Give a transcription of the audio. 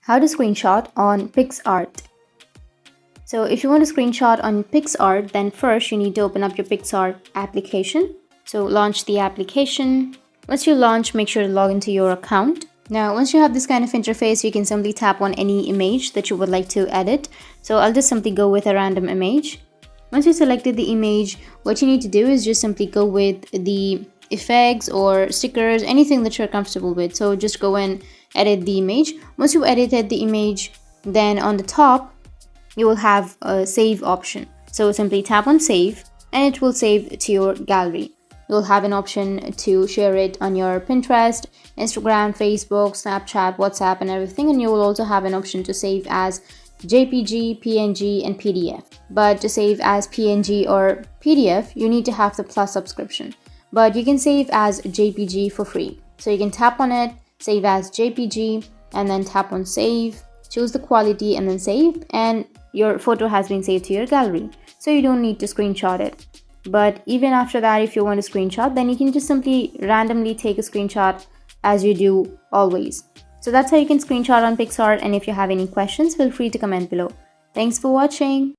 How to screenshot on Picsart. So if you want to screenshot on Picsart, then first you need to open up your Picsart application. So launch the application. Once you launch, make sure to log into your account. Now, once you have this kind of interface, you can simply tap on any image that you would like to edit. So I'll just simply go with a random image. Once you selected the image, what you need to do is just simply go with the effects or stickers, anything that you're comfortable with. So just go and edit the image. Once you edited the image, then on the top, you will have a save option. So simply tap on save and it will save to your gallery. You'll have an option to share it on your Pinterest, Instagram, Facebook, Snapchat, WhatsApp and everything. And you will also have an option to save as JPG, PNG and PDF. But to save as PNG or PDF, you need to have the Plus subscription. But you can save as JPG for free. So you can tap on it, save as JPG and then tap on save, choose the quality and then save, and your photo has been saved to your gallery. So you don't need to screenshot it. But even after that, if you want to screenshot, then you can just simply randomly take a screenshot as you do always. So that's how you can screenshot on Picsart, and if you have any questions, feel free to comment below. Thanks for watching.